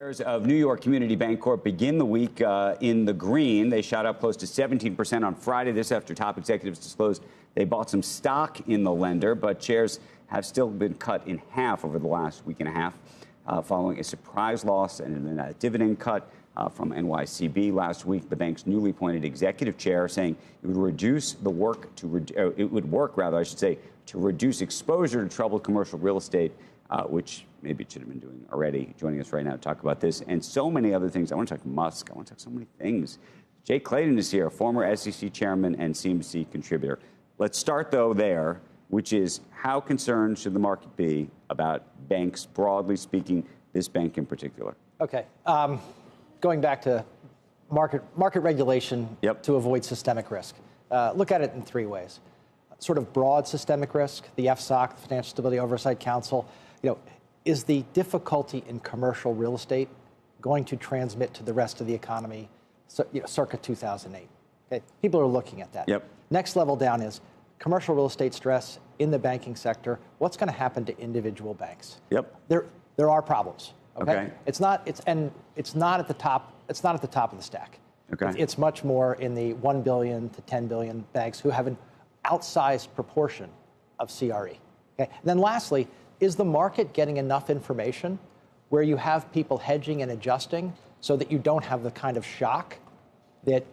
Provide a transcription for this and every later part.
Shares of New York Community Bancorp begin the week in the green. They shot up close to 17% on Friday. This after top executives disclosed they bought some stock in the lender, but shares have still been cut in half over the last week and a half, following a surprise loss and then a dividend cut from NYCB last week. The bank's newly appointed executive chair saying it would reduce the work to it would work rather, I should say, to reduce exposure to troubled commercial real estate, which maybe it should have been doing already. Joining us right now to talk about this and so many other things. I want to talk Musk. I want to talk so many things. Jay Clayton is here, former SEC Chairman and CNBC contributor. Let's start, though, there, which is how concerned should the market be about banks, broadly speaking, this bank in particular? Okay. Going back to market regulation to avoid systemic risk. Look at it in three ways. Sort of broad systemic risk, the FSOC, the Financial Stability Oversight Council. Is the difficulty in commercial real estate going to transmit to the rest of the economy, circa 2008? Okay. People are looking at that. Next level down is commercial real estate stress in the banking sector. What's going to happen to individual banks? There are problems. Okay. It's not at the top. It's not at the top of the stack. It's much more in the 1 billion to 10 billion banks who have an outsized proportion of CRE. Okay. And then lastly, is the market getting enough information where you have people hedging and adjusting so that you don't have the kind of shock that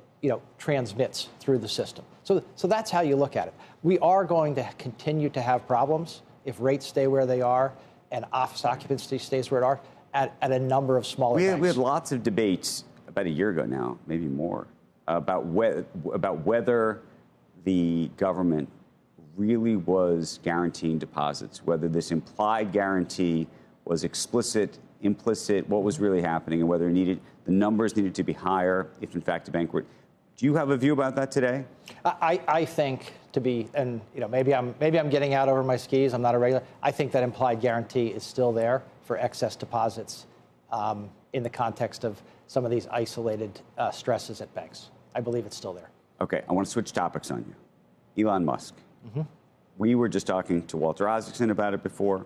transmits through the system? So that's how you look at it. We are going to continue to have problems if rates stay where they are and office occupancy stays where it are at a number of smaller banks. We had lots of debates about a year ago now, maybe more, about whether the government really was guaranteeing deposits, whether this implied guarantee was explicit, implicit, what was really happening, and whether the numbers needed to be higher if, in fact, a bank were. Do you have a view about that today? I think to be, and maybe I'm getting out over my skis. I'm not a regular. I think that implied guarantee is still there for excess deposits in the context of some of these isolated stresses at banks. I believe it's still there. Okay, I want to switch topics on you. Elon Musk. We were just talking to Walter Isaacson about it before.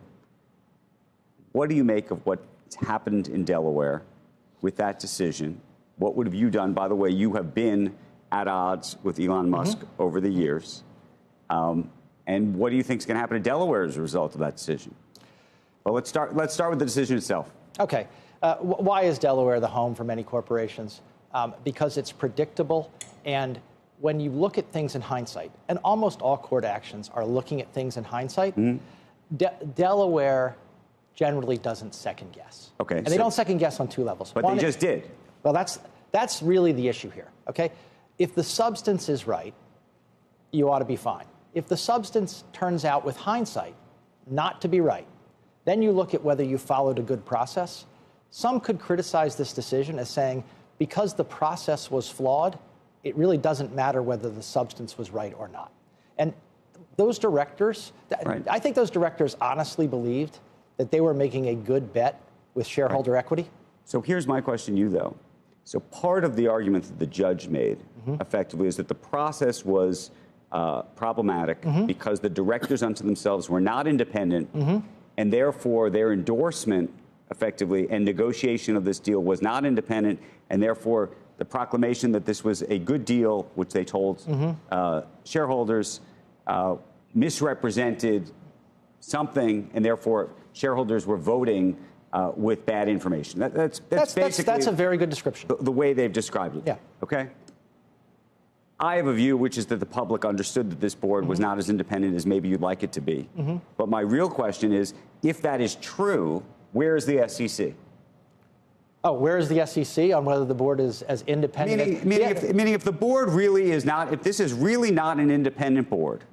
What do you make of what's happened in Delaware with that decision? What would have you done? By the way, you have been at odds with Elon Musk over the years. And what do you think is going to happen to Delaware as a result of that decision? Well, let's start with the decision itself. Okay. Why is Delaware the home for many corporations? Because it's predictable, and when you look at things in hindsight, and almost all court actions are looking at things in hindsight, Delaware generally doesn't second guess. Okay. And they don't second guess on two levels. But they just did. Well, that's really the issue here. Okay. If the substance is right, you ought to be fine. If the substance turns out with hindsight not to be right, then you look at whether you followed a good process. Some could criticize this decision as saying, because the process was flawed, it really doesn't matter whether the substance was right or not. And those directors, I think those directors honestly believed that they were making a good bet with shareholder equity. So here's my question to you, though. So part of the argument that the judge made, effectively, is that the process was problematic because the directors unto themselves were not independent, and therefore their endorsement, effectively, and negotiation of this deal was not independent, and therefore the proclamation that this was a good deal, which they told shareholders, misrepresented something, and therefore shareholders were voting with bad information. That's basically that's a very good description. The way they've described it. Yeah. Okay. I have a view, which is that the public understood that this board was not as independent as maybe you'd like it to be. But my real question is, if that is true, where is the SEC? Oh, where is the SEC on whether the board is as independent? Meaning if the board really is not, if this is really not an independent board,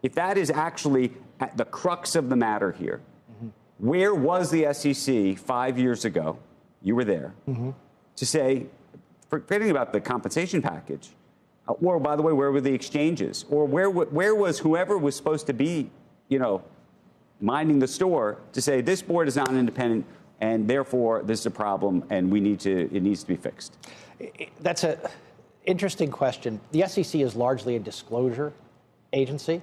if that is actually at the crux of the matter here, where was the SEC 5 years ago? You were there to say, forgetting about the compensation package, or by the way, where were the exchanges, or where was whoever was supposed to be, minding the store to say this board is not independent, and therefore this is a problem, and it needs to be fixed? That's an interesting question. The SEC is largely a disclosure agency.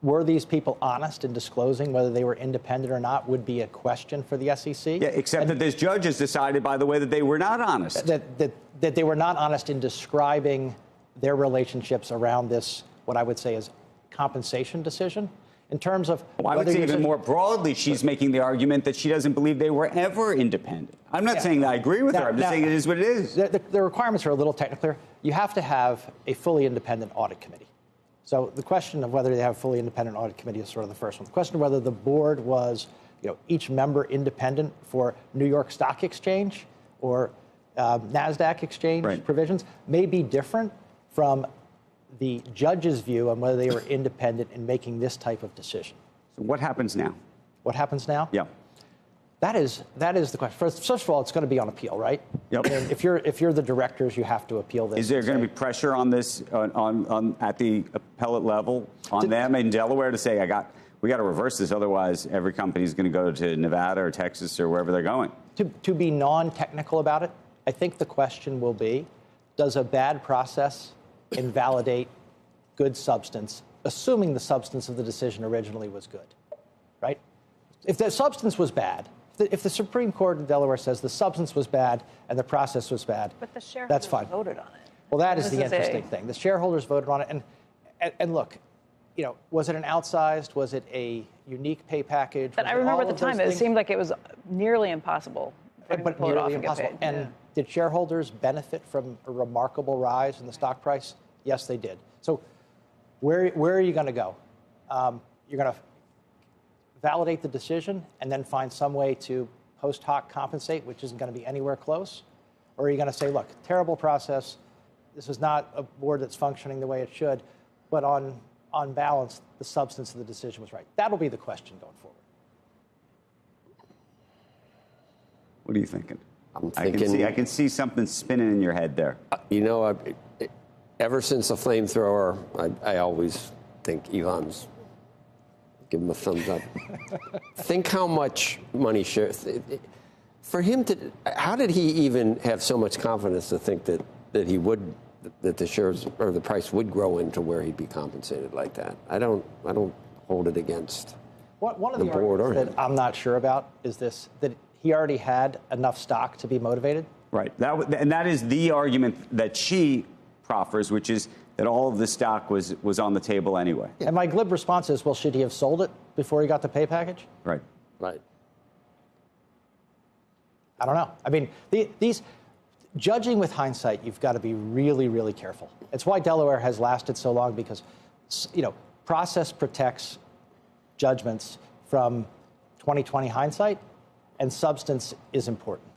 were these people honest in disclosing whether they were independent or not would be a question for the SEC. Yeah, except that this judge has decided, by the way, that they were not honest. That they were not honest in describing their relationships around this, what I would say is compensation decision. In terms of, well, I would say even more broadly, she's making the argument that she doesn't believe they were ever independent. I'm not saying that I agree with her. I'm just saying it is what it is. The requirements are a little technical. You have to have a fully independent audit committee. So the question of whether they have a fully independent audit committee is sort of the first one. The question of whether the board was, each member independent for New York Stock Exchange or NASDAQ exchange provisions may be different from the judge's view on whether they were independent in making this type of decision. So what happens now? What happens now? Yeah. That is the question. First of all, it's going to be on appeal, right? Yep. And if you're the directors, you have to appeal this. Is there going to be pressure on this at the appellate level on them in Delaware to say we got to reverse this, otherwise every company is going to go to Nevada or Texas or wherever they're going? To be non-technical about it, I think the question will be, does a bad process invalidate good substance, assuming the substance of the decision originally was good, right? If the substance was bad, if the Supreme Court in Delaware says the substance was bad and the process was bad, but the shareholders that's fine. Voted on it. Well, that is the interesting thing. The shareholders voted on it, and look, was it an outsized? Was it a unique pay package? But I remember at the time it seemed like it was nearly impossible. But nearly impossible. And did shareholders benefit from a remarkable rise in the stock price? Yes, they did. So where are you going to go? You're going to validate the decision and then find some way to post hoc compensate, which isn't going to be anywhere close? Or are you going to say, look, terrible process. This is not a board that's functioning the way it should, but on balance, the substance of the decision was right. That'll be the question going forward. What are you thinking? I'm thinking, I can see something spinning in your head there. Ever since the flamethrower, I always think Elon's give him a thumbs up. Think how much money for him to. How did he even have so much confidence to think that the shares or the price would grow into where he'd be compensated like that? I don't hold it against one of the board or him. That I'm not sure about is this, that he already had enough stock to be motivated. Right. And that is the argument that she proffers, which is that all of the stock was on the table anyway. And my glib response is, well, should he have sold it before he got the pay package? Right. Right. I don't know. I mean, these judging with hindsight, you've got to be really, really careful. It's why Delaware has lasted so long, because, process protects judgments from 20/20 hindsight, and substance is important.